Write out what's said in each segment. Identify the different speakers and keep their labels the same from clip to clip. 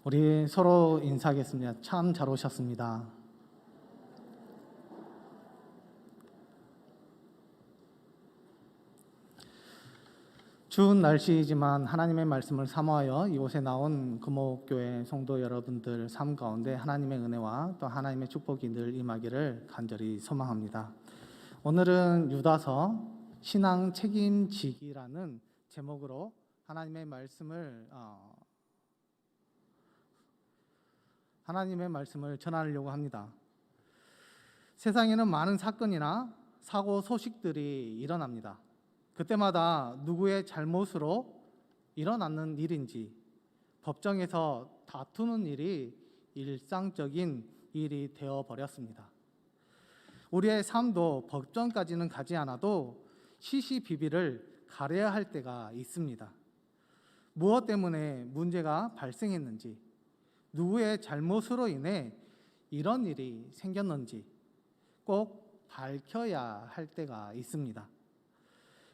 Speaker 1: 우리 서로 인사하겠습니다. 참 잘 오셨습니다. 추운 날씨이지만 하나님의 말씀을 사모하여 이곳에 나온 금옥교회 성도 여러분들 삶 가운데 하나님의 은혜와 또 하나님의 축복이 늘 임하기를 간절히 소망합니다. 오늘은 유다서 신앙 책임지기라는 제목으로 하나님의 말씀을 전하려고 합니다. 세상에는 많은 사건이나 사고 소식들이 일어납니다. 그때마다 누구의 잘못으로 일어나는 일인지 법정에서 다투는 일이 일상적인 일이 되어버렸습니다. 우리의 삶도 법정까지는 가지 않아도 시시비비를 가려야 할 때가 있습니다. 무엇 때문에 문제가 발생했는지, 누구의 잘못으로 인해 이런 일이 생겼는지 꼭 밝혀야 할 때가 있습니다.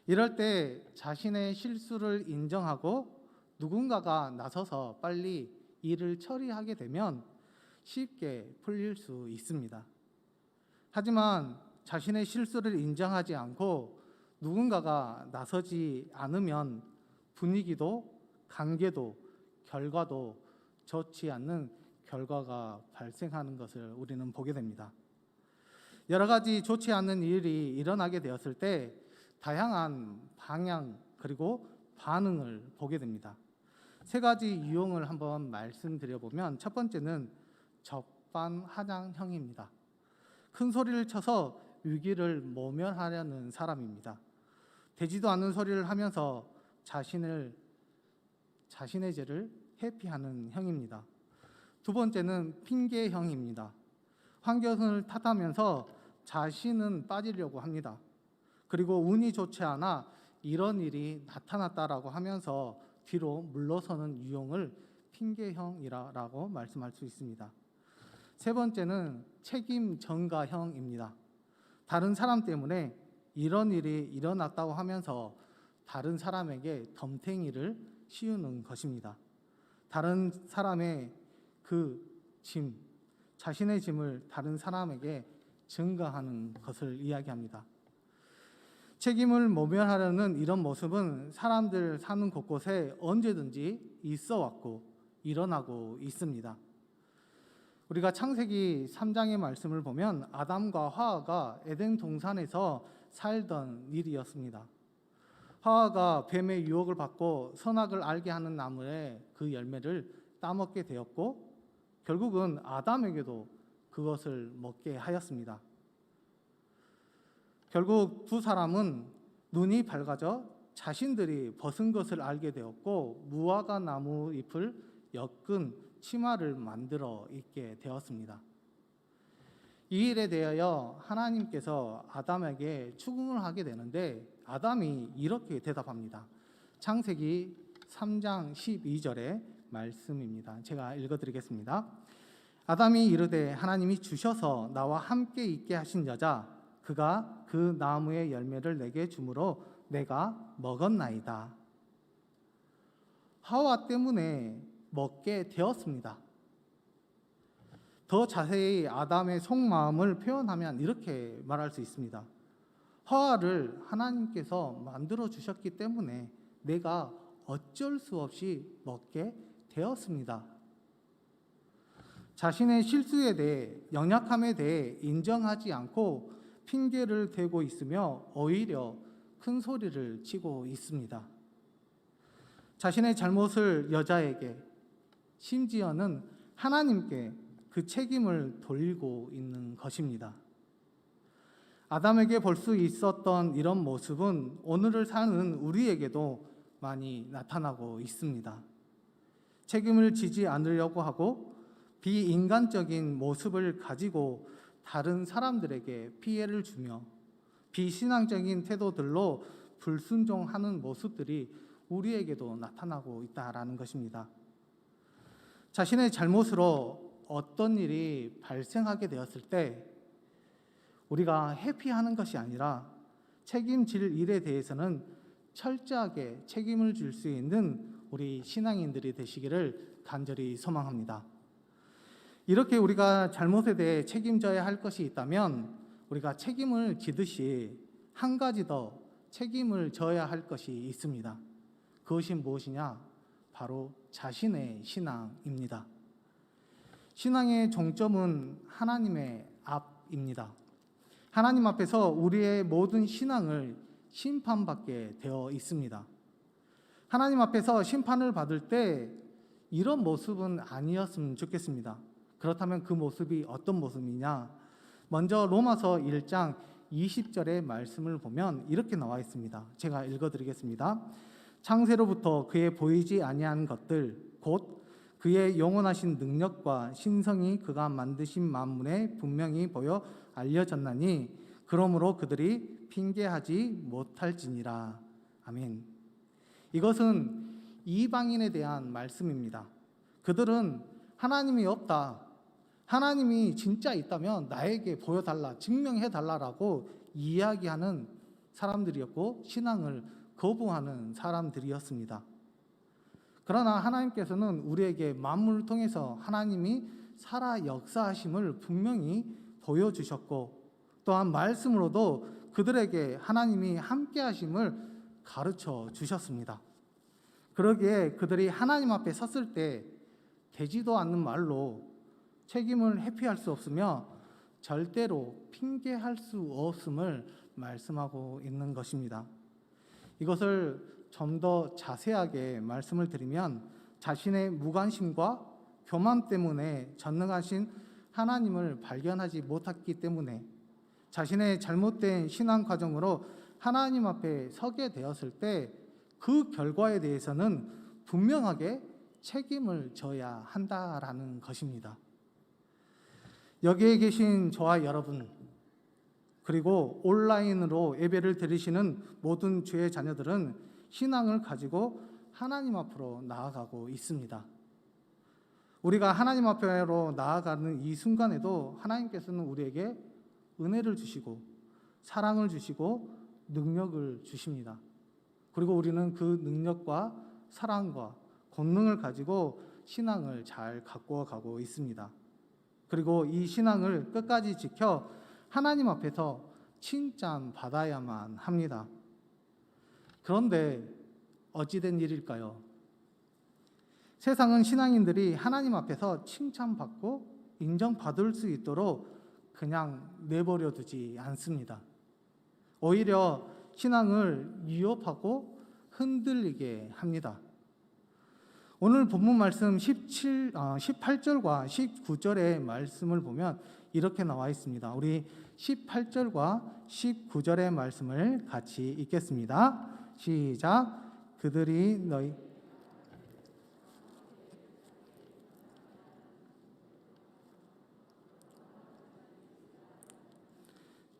Speaker 1: 이럴 때 자신의 실수를 인정하고 누군가가 나서서 빨리 일을 처리하게 되면 쉽게 풀릴 수 있습니다. 하지만 자신의 실수를 인정하지 않고 누군가가 나서지 않으면 분위기도 관계도 결과도 좋지 않는 결과가 발생하는 것을 우리는 보게 됩니다. 여러 가지 좋지 않은 일이 일어나게 되었을 때 다양한 방향 그리고 반응을 보게 됩니다. 세 가지 유형을 한번 말씀드려보면 첫 번째는 적반하장형입니다. 큰 소리를 쳐서 위기를 모면하려는 사람입니다. 되지도 않는 소리를 하면서 자신의 죄를 회피하는 형입니다. 두 번째는 핑계형입니다. 환경을 탓하면서 자신은 빠지려고 합니다. 그리고 운이 좋지 않아 이런 일이 나타났다라고 하면서 뒤로 물러서는 유형을 핑계형이라고 말씀할 수 있습니다. 세 번째는 책임 전가형입니다. 다른 사람 때문에 이런 일이 일어났다고 하면서 다른 사람에게 덤탱이를 씌우는 것입니다. 다른 사람의 자신의 짐을 다른 사람에게 전가하는 것을 이야기합니다. 책임을 모면하려는 이런 모습은 사람들 사는 곳곳에 언제든지 있어 왔고 일어나고 있습니다. 우리가 창세기 3장의 말씀을 보면 아담과 하와가 에덴 동산에서 살던 일이었습니다. 하와가 뱀의 유혹을 받고 선악을 알게 하는 나무의 그 열매를 따먹게 되었고 결국은 아담에게도 그것을 먹게 하였습니다. 결국 두 사람은 눈이 밝아져 자신들이 벗은 것을 알게 되었고 무화과 나무 잎을 엮은 치마를 만들어 입게 되었습니다. 이 일에 대하여 하나님께서 아담에게 추궁을 하게 되는데 아담이 이렇게 대답합니다. 창세기 3장 12절의 말씀입니다. 제가 읽어드리겠습니다. 아담이 이르되 하나님이 주셔서 나와 함께 있게 하신 여자 그가 그 나무의 열매를 내게 주므로 내가 먹었나이다. 하와 때문에 먹게 되었습니다. 더 자세히 아담의 속마음을 표현하면 이렇게 말할 수 있습니다. 하와를 하나님께서 만들어 주셨기 때문에 내가 어쩔 수 없이 먹게 되었습니다. 자신의 실수에 대해 연약함에 대해 인정하지 않고 핑계를 대고 있으며 오히려 큰 소리를 치고 있습니다. 자신의 잘못을 여자에게 심지어는 하나님께 그 책임을 돌리고 있는 것입니다. 아담에게 볼 수 있었던 이런 모습은 오늘을 사는 우리에게도 많이 나타나고 있습니다. 책임을 지지 않으려고 하고 비인간적인 모습을 가지고 다른 사람들에게 피해를 주며 비신앙적인 태도들로 불순종하는 모습들이 우리에게도 나타나고 있다라는 것입니다. 자신의 잘못으로 어떤 일이 발생하게 되었을 때 우리가 회피하는 것이 아니라 책임질 일에 대해서는 철저하게 책임을 질 수 있는 우리 신앙인들이 되시기를 간절히 소망합니다. 이렇게 우리가 잘못에 대해 책임져야 할 것이 있다면 우리가 책임을 지듯이 한 가지 더 책임을 져야 할 것이 있습니다. 그것이 무엇이냐? 바로 자신의 신앙입니다. 신앙의 종점은 하나님의 앞입니다. 하나님 앞에서 우리의 모든 신앙을 심판받게 되어 있습니다. 하나님 앞에서 심판을 받을 때 이런 모습은 아니었으면 좋겠습니다. 그렇다면 그 모습이 어떤 모습이냐? 먼저 로마서 1장 20절의 말씀을 보면 이렇게 나와 있습니다. 제가 읽어드리겠습니다. 창세로부터 그의 보이지 아니한 것들 곧 그의 영원하신 능력과 신성이 그가 만드신 만물에 분명히 보여 알려졌나니 그러므로 그들이 핑계하지 못할지니라. 아멘. 이것은 이방인에 대한 말씀입니다. 그들은 하나님이 없다, 하나님이 진짜 있다면 나에게 보여달라, 증명해달라라고 이야기하는 사람들이었고 신앙을 거부하는 사람들이었습니다. 그러나 하나님께서는 우리에게 만물을 통해서 하나님이 살아 역사하심을 분명히 보여주셨고 또한 말씀으로도 그들에게 하나님이 함께 하심을 가르쳐 주셨습니다. 그러기에 그들이 하나님 앞에 섰을 때 되지도 않는 말로 책임을 회피할 수 없으며 절대로 핑계할 수 없음을 말씀하고 있는 것입니다. 이것을 좀 더 자세하게 말씀을 드리면 자신의 무관심과 교만 때문에 전능하신 하나님을 발견하지 못했기 때문에 자신의 잘못된 신앙 과정으로 하나님 앞에 서게 되었을 때 그 결과에 대해서는 분명하게 책임을 져야 한다라는 것입니다. 여기에 계신 저와 여러분 그리고 온라인으로 예배를 드리시는 모든 주의 자녀들은 신앙을 가지고 하나님 앞으로 나아가고 있습니다. 우리가 하나님 앞으로 나아가는 이 순간에도 하나님께서는 우리에게 은혜를 주시고 사랑을 주시고 능력을 주십니다. 그리고 우리는 그 능력과 사랑과 권능을 가지고 신앙을 잘 가꾸어 가고 있습니다. 그리고 이 신앙을 끝까지 지켜 하나님 앞에서 칭찬받아야만 합니다. 그런데 어찌된 일일까요? 세상은 신앙인들이 하나님 앞에서 칭찬받고 인정받을 수 있도록 그냥 내버려 두지 않습니다. 오히려 신앙을 위협하고 흔들리게 합니다. 오늘 본문 말씀 18절과 19절의 말씀을 보면 이렇게 나와 있습니다. 우리 18절과 19절의 말씀을 같이 읽겠습니다. 시작. 그들이 너희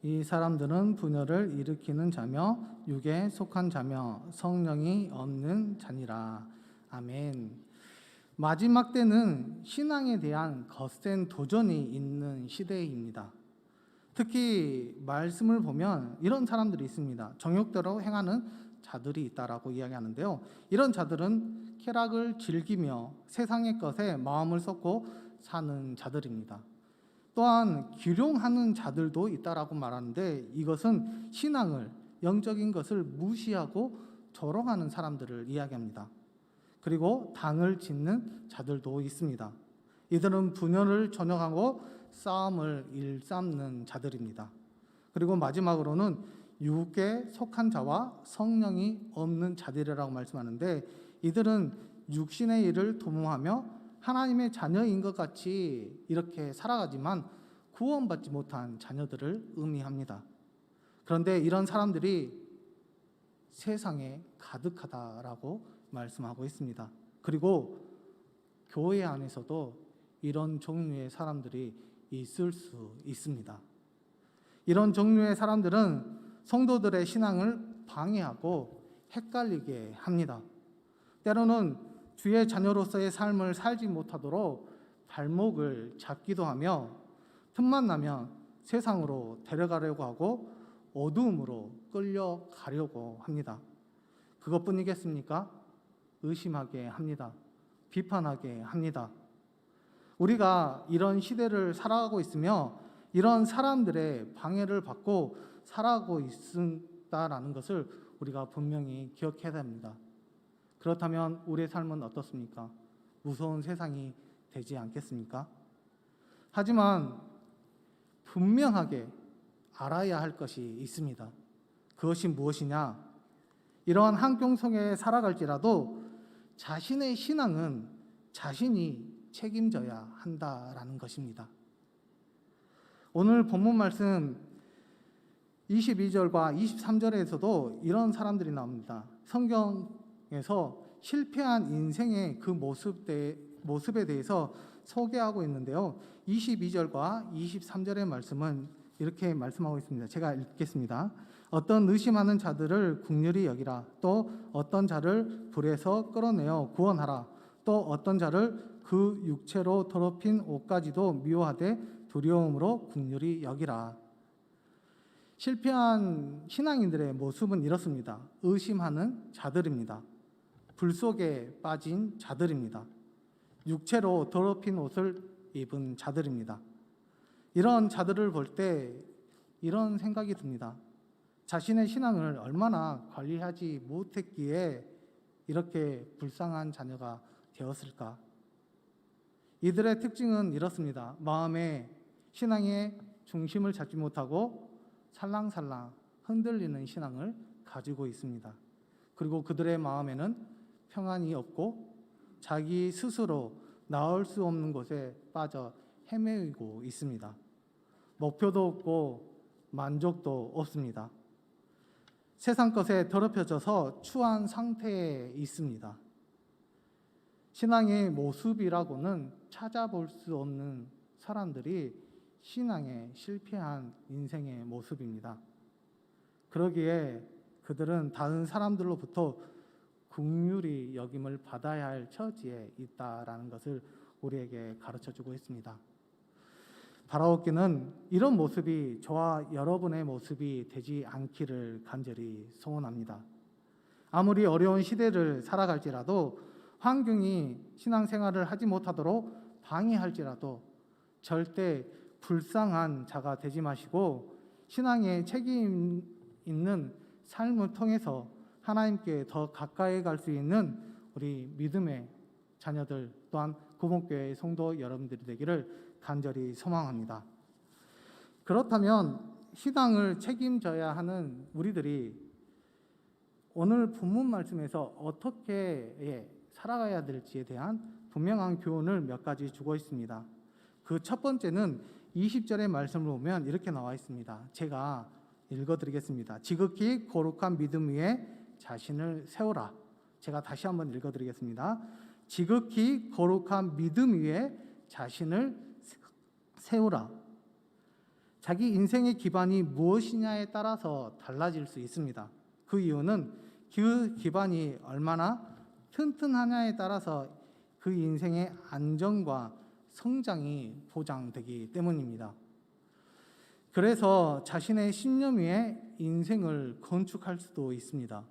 Speaker 1: 이 사람들은 분열을 일으키는 자며 육에 속한 자며 성령이 없는 자니라. 아멘. 마지막 때는 신앙에 대한 거센 도전이 있는 시대입니다. 특히 말씀을 보면 이런 사람들이 있습니다. 정욕대로 행하는 자들이 있다라고 이야기하는데요. 이런 자들은 쾌락을 즐기며 세상의 것에 마음을 쏟고 사는 자들입니다. 또한 기룡하는 자들도 있다라고 말하는데 이것은 신앙을, 영적인 것을 무시하고 조롱하는 사람들을 이야기합니다. 그리고 당을 짓는 자들도 있습니다. 이들은 분열을 전형하고 싸움을 일삼는 자들입니다. 그리고 마지막으로는 육에 속한 자와 성령이 없는 자들이라고 말씀하는데 이들은 육신의 일을 도모하며 하나님의 자녀인 것 같이 이렇게 살아가지만 구원받지 못한 자녀들을 의미합니다. 그런데 이런 사람들이 세상에 가득하다라고 말씀하고 있습니다. 그리고 교회 안에서도 이런 종류의 사람들이 있을 수 있습니다. 이런 종류의 사람들은 성도들의 신앙을 방해하고 헷갈리게 합니다. 때로는 주의 자녀로서의 삶을 살지 못하도록 발목을 잡기도 하며 틈만 나면 세상으로 데려가려고 하고 어두움으로 끌려가려고 합니다. 그것뿐이겠습니까? 의심하게 합니다. 비판하게 합니다. 우리가 이런 시대를 살아가고 있으며 이런 사람들의 방해를 받고 살아가고 있다라는 것을 우리가 분명히 기억해야 됩니다. 그렇다면 우리의 삶은 어떻습니까? 무서운 세상이 되지 않겠습니까? 하지만 분명하게 알아야 할 것이 있습니다. 그것이 무엇이냐? 이러한 한경성에 살아갈지라도 자신의 신앙은 자신이 책임져야 한다라는 것입니다. 오늘 본문 말씀 22절과 23절에서도 이런 사람들이 나옵니다. 성경에서 실패한 인생의 그 모습에 대해서 소개하고 있는데요. 22절과 23절의 말씀은 이렇게 말씀하고 있습니다. 제가 읽겠습니다. 어떤 의심하는 자들을 긍휼히 여기라. 또 어떤 자를 불에서 끌어내어 구원하라. 또 어떤 자를 그 육체로 더럽힌 옷까지도 미워하되 두려움으로 긍휼히 여기라. 실패한 신앙인들의 모습은 이렇습니다. 의심하는 자들입니다. 불 속에 빠진 자들입니다. 육체로 더럽힌 옷을 입은 자들입니다. 이런 자들을 볼 때 이런 생각이 듭니다. 자신의 신앙을 얼마나 관리하지 못했기에 이렇게 불쌍한 자녀가 되었을까? 이들의 특징은 이렇습니다. 마음에 신앙의 중심을 찾지 못하고 살랑살랑 흔들리는 신앙을 가지고 있습니다. 그리고 그들의 마음에는 평안이 없고 자기 스스로 나올 수 없는 곳에 빠져 헤매고 있습니다. 목표도 없고 만족도 없습니다. 세상 것에 더럽혀져서 추한 상태에 있습니다. 신앙의 모습이라고는 찾아볼 수 없는 사람들이 신앙에 실패한 인생의 모습입니다. 그러기에 그들은 다른 사람들로부터 긍휼히 여김을 받아야 할 처지에 있다라는 것을 우리에게 가르쳐주고 있습니다. 바라옵기는 이런 모습이 저와 여러분의 모습이 되지 않기를 간절히 소원합니다. 아무리 어려운 시대를 살아갈지라도 환경이 신앙생활을 하지 못하도록 방해할지라도 절대 불쌍한 자가 되지 마시고 신앙에 책임 있는 삶을 통해서 하나님께 더 가까이 갈 수 있는 우리 믿음의 자녀들 또한 구목교회 성도 여러분들이 되기를 간절히 소망합니다. 그렇다면 신앙을 책임져야 하는 우리들이 오늘 본문 말씀에서 어떻게 살아가야 될지에 대한 분명한 교훈을 몇 가지 주고 있습니다. 그 첫 번째는 20절의 말씀을 보면 이렇게 나와 있습니다. 제가 읽어드리겠습니다. 지극히 거룩한 믿음 위에 자신을 세우라. 제가 다시 한번 읽어드리겠습니다. 지극히 거룩한 믿음 위에 자신을 세우라. 자기 인생의 기반이 무엇이냐에 따라서 달라질 수 있습니다. 그 이유는 그 기반이 얼마나 튼튼하냐에 따라서 그 인생의 안정과 성장이 보장되기 때문입니다. 그래서 자신의 신념 위에 인생을 건축할 수도 있습니다.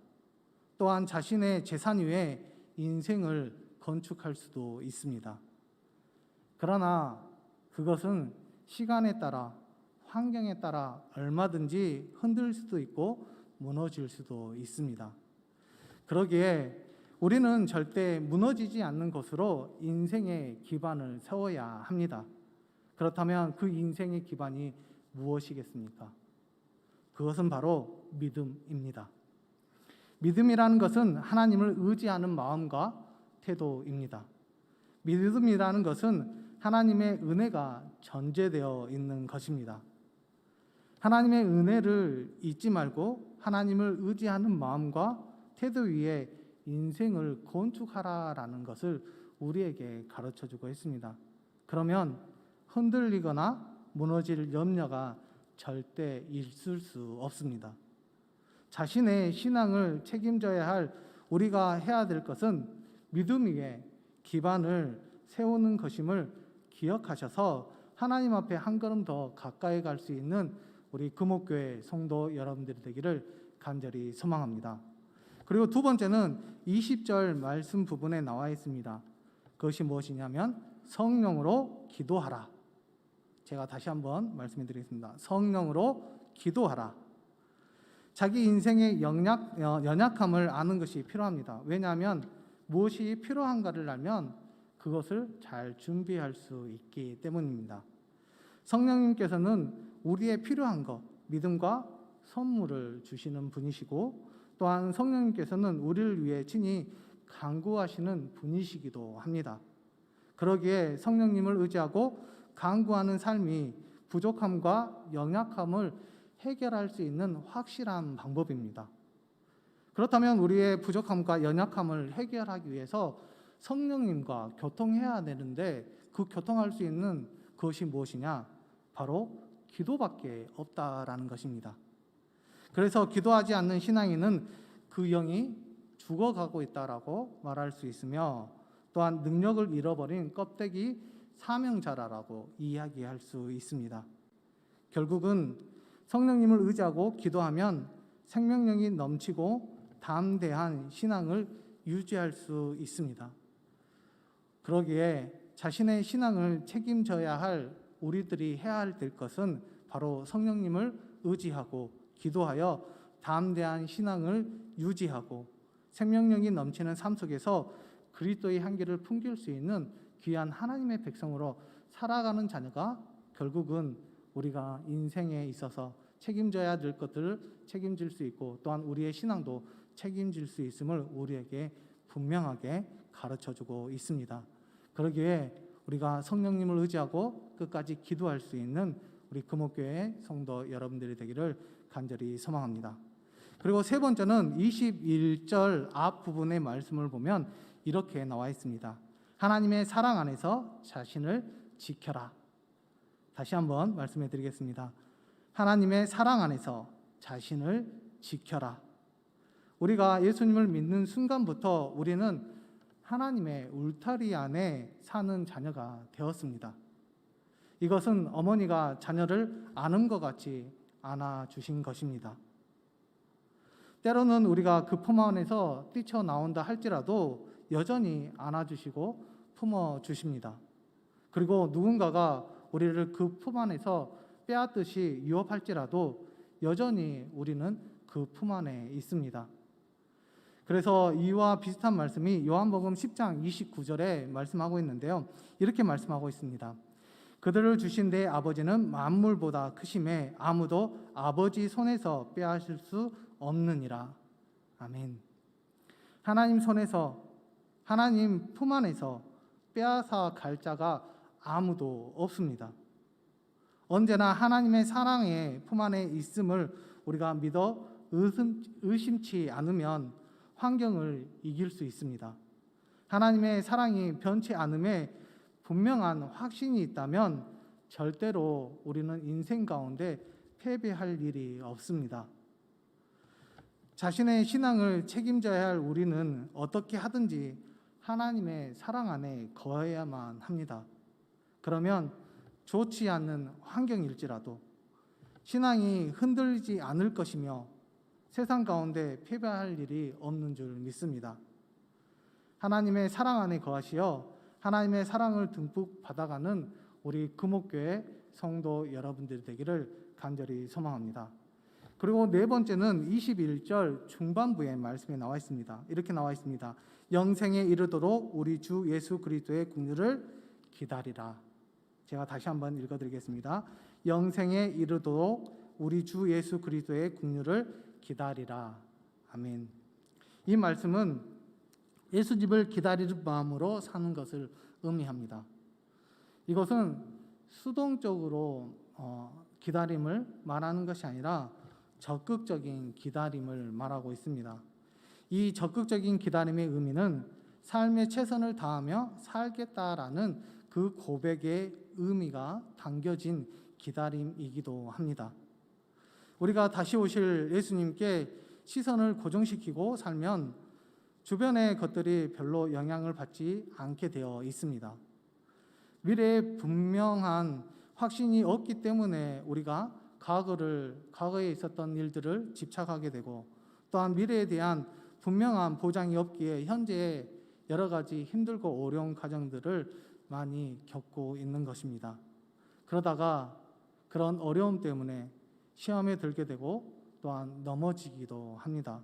Speaker 1: 또한 자신의 재산 위에 인생을 건축할 수도 있습니다. 그러나 그것은 시간에 따라 환경에 따라 얼마든지 흔들 수도 있고 무너질 수도 있습니다. 그러기에 우리는 절대 무너지지 않는 것으로 인생의 기반을 세워야 합니다. 그렇다면 그 인생의 기반이 무엇이겠습니까? 그것은 바로 믿음입니다. 믿음이라는 것은 하나님을 의지하는 마음과 태도입니다. 믿음이라는 것은 하나님의 은혜가 전제되어 있는 것입니다. 하나님의 은혜를 잊지 말고 하나님을 의지하는 마음과 태도 위에 인생을 건축하라라는 것을 우리에게 가르쳐주고 있습니다. 그러면 흔들리거나 무너질 염려가 절대 있을 수 없습니다. 자신의 신앙을 책임져야 할 우리가 해야 될 것은 믿음 위에 기반을 세우는 것임을 기억하셔서 하나님 앞에 한 걸음 더 가까이 갈 수 있는 우리 금옥교회 성도 여러분들이 되기를 간절히 소망합니다. 그리고 두 번째는 20절 말씀 부분에 나와 있습니다. 그것이 무엇이냐면 성령으로 기도하라. 제가 다시 한번 말씀해 드리겠습니다. 성령으로 기도하라. 자기 인생의 연약함을 아는 것이 필요합니다. 왜냐하면 무엇이 필요한가를 알면 그것을 잘 준비할 수 있기 때문입니다. 성령님께서는 우리의 필요한 것, 믿음과 선물을 주시는 분이시고, 또한 성령님께서는 우리를 위해 친히 간구하시는 분이시기도 합니다. 그러기에 성령님을 의지하고 간구하는 삶이 부족함과 연약함을 해결할 수 있는 확실한 방법입니다. 그렇다면 우리의 부족함과 연약함을 해결하기 위해서 성령님과 교통해야 되는데, 그 교통할 수 있는 그것이 무엇이냐? 바로 기도밖에 없다라는 것입니다. 그래서 기도하지 않는 신앙인은 그 영이 죽어가고 있다라고 말할 수 있으며, 또한 능력을 잃어버린 껍데기 사명자라고 이야기할 수 있습니다. 결국은 성령님을 의지하고 기도하면 생명력이 넘치고 담대한 신앙을 유지할 수 있습니다. 그러기에 자신의 신앙을 책임져야 할 우리들이 해야 될 것은 바로 성령님을 의지하고 기도하여 담대한 신앙을 유지하고 생명력이 넘치는 삶 속에서 그리스도의 향기를 풍길 수 있는 귀한 하나님의 백성으로 살아가는 자녀가 결국은 우리가 인생에 있어서 책임져야 될 것들을 책임질 수 있고, 또한 우리의 신앙도 책임질 수 있음을 우리에게 분명하게 가르쳐주고 있습니다. 그러기에 우리가 성령님을 의지하고 끝까지 기도할 수 있는 우리 금옥교회 성도 여러분들이 되기를 간절히 소망합니다. 그리고 세 번째는 21절 앞부분의 말씀을 보면 이렇게 나와 있습니다. 하나님의 사랑 안에서 자신을 지켜라. 다시 한번 말씀해 드리겠습니다. 하나님의 사랑 안에서 자신을 지켜라. 우리가 예수님을 믿는 순간부터 우리는 하나님의 울타리 안에 사는 자녀가 되었습니다. 이것은 어머니가 자녀를 아는 것 같이 안아주신 것입니다. 때로는 우리가 그 품 안에서 뛰쳐나온다 할지라도 여전히 안아주시고 품어주십니다. 그리고 누군가가 우리를 그 품 안에서 빼앗듯이 유업할지라도 여전히 우리는 그 품 안에 있습니다. 그래서 이와 비슷한 말씀이 요한복음 10장 29절에 말씀하고 있는데요. 이렇게 말씀하고 있습니다. 그들을 주신 내 아버지는 만물보다 크심에 아무도 아버지 손에서 빼앗을 수 없느니라. 아멘. 하나님 손에서, 하나님 품 안에서 빼앗아 갈 자가 아무도 없습니다. 언제나 하나님의 사랑의 품 안에 있음을 우리가 믿어 의심치 않으면 환경을 이길 수 있습니다. 하나님의 사랑이 변치 않음에 분명한 확신이 있다면 절대로 우리는 인생 가운데 패배할 일이 없습니다. 자신의 신앙을 책임져야 할 우리는 어떻게 하든지 하나님의 사랑 안에 거해야만 합니다. 그러면 좋지 않는 환경일지라도 신앙이 흔들리지 않을 것이며 세상 가운데 패배할 일이 없는 줄 믿습니다. 하나님의 사랑 안에 거하시어 하나님의 사랑을 듬뿍 받아가는 우리 금옥교회 성도 여러분들이 되기를 간절히 소망합니다. 그리고 네 번째는 21절 중반부에 말씀에 나와 있습니다. 이렇게 나와 있습니다. 영생에 이르도록 우리 주 예수 그리스도의 국류를 기다리라. 제가 다시 한번 읽어드리겠습니다. 영생에 이르도록 우리 주 예수 그리스도의 국류를 기다리라. 아멘. 이 말씀은 예수님을 기다리는 마음으로 사는 것을 의미합니다. 이것은 수동적으로 기다림을 말하는 것이 아니라 적극적인 기다림을 말하고 있습니다. 이 적극적인 기다림의 의미는 삶의 최선을 다하며 살겠다라는 그 고백의 의미가 담겨진 기다림이기도 합니다. 우리가 다시 오실 예수님께 시선을 고정시키고 살면 주변의 것들이 별로 영향을 받지 않게 되어 있습니다. 미래에 분명한 확신이 없기 때문에 우리가 과거에 있었던 일들을 집착하게 되고, 또한 미래에 대한 분명한 보장이 없기에 현재 여러 가지 힘들고 어려운 과정들을 많이 겪고 있는 것입니다. 그러다가 그런 어려움 때문에 시험에 들게 되고 또한 넘어지기도 합니다.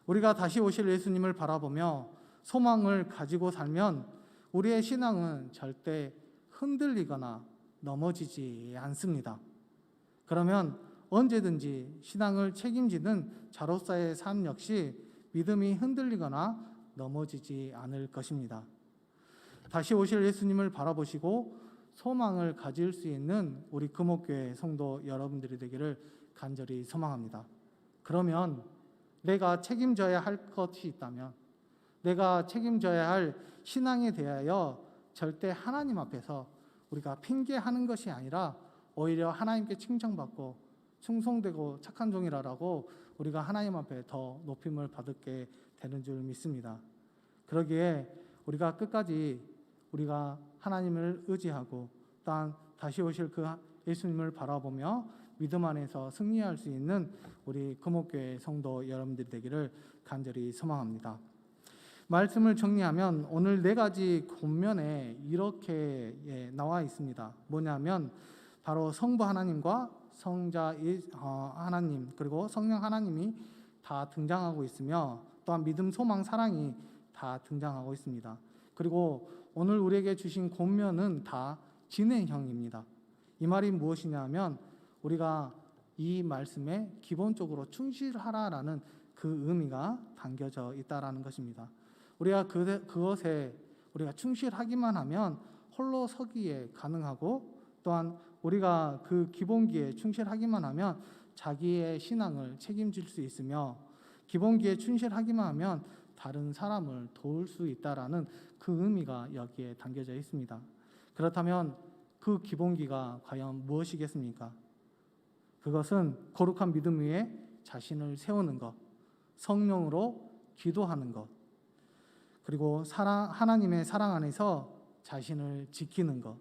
Speaker 1: 우리가 다시 오실 예수님을 바라보며 소망을 가지고 살면 우리의 신앙은 절대 흔들리거나 넘어지지 않습니다. 그러면 언제든지 신앙을 책임지는 자로서의 삶 역시 믿음이 흔들리거나 넘어지지 않을 것입니다. 다시 오실 예수님을 바라보시고 소망을 가질 수 있는 우리 금옥교회 성도 여러분들이 되기를 간절히 소망합니다. 그러면 내가 책임져야 할 것이 있다면, 내가 책임져야 할 신앙에 대하여 절대 하나님 앞에서 우리가 핑계하는 것이 아니라 오히려 하나님께 칭찬받고 충성되고 착한 종이라고 우리가 하나님 앞에 더 높임을 받게 되는 줄 믿습니다. 그러기에 우리가 끝까지 우리가 하나님을 의지하고 또한 다시 오실 그 예수님을 바라보며 믿음 안에서 승리할 수 있는 우리 금옥교회 성도 여러분들이 되기를 간절히 소망합니다. 말씀을 정리하면 오늘 4가지 권면에 이렇게 나와 있습니다. 뭐냐면 바로 성부 하나님과 성자 하나님 그리고 성령 하나님이 다 등장하고 있으며 또한 믿음, 소망, 사랑이 다 등장하고 있습니다. 그리고 오늘 우리에게 주신 권면은 다 진행형입니다. 이 말이 무엇이냐면 우리가 이 말씀에 기본적으로 충실하라라는 그 의미가 담겨져 있다라는 것입니다. 우리가 그것에 우리가 충실하기만 하면 홀로 서기에 가능하고 또한 우리가 그 기본기에 충실하기만 하면 자기의 신앙을 책임질 수 있으며 기본기에 충실하기만 하면 다른 사람을 도울 수 있다라는 그 의미가 여기에 담겨져 있습니다. 그렇다면 그 기본기가 과연 무엇이겠습니까? 그것은 거룩한 믿음 위에 자신을 세우는 것, 성령으로 기도하는 것, 그리고 하나님의 사랑 안에서 자신을 지키는 것,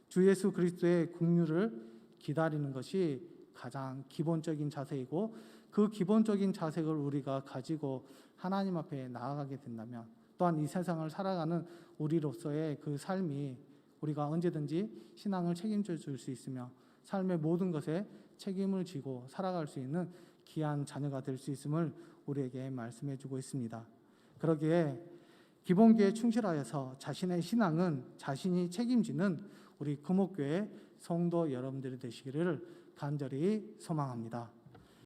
Speaker 1: 주 예수 그리스도의 긍휼을 기다리는 것이 가장 기본적인 자세이고 그 기본적인 자세를 우리가 가지고 하나님 앞에 나아가게 된다면 또한 이 세상을 살아가는 우리로서의 그 삶이 우리가 언제든지 신앙을 책임져 줄 수 있으며 삶의 모든 것에 책임을 지고 살아갈 수 있는 귀한 자녀가 될 수 있음을 우리에게 말씀해 주고 있습니다. 그러기에 기본기에 충실하여서 자신의 신앙은 자신이 책임지는 우리 금옥교회 성도 여러분들이 되시기를 간절히 소망합니다.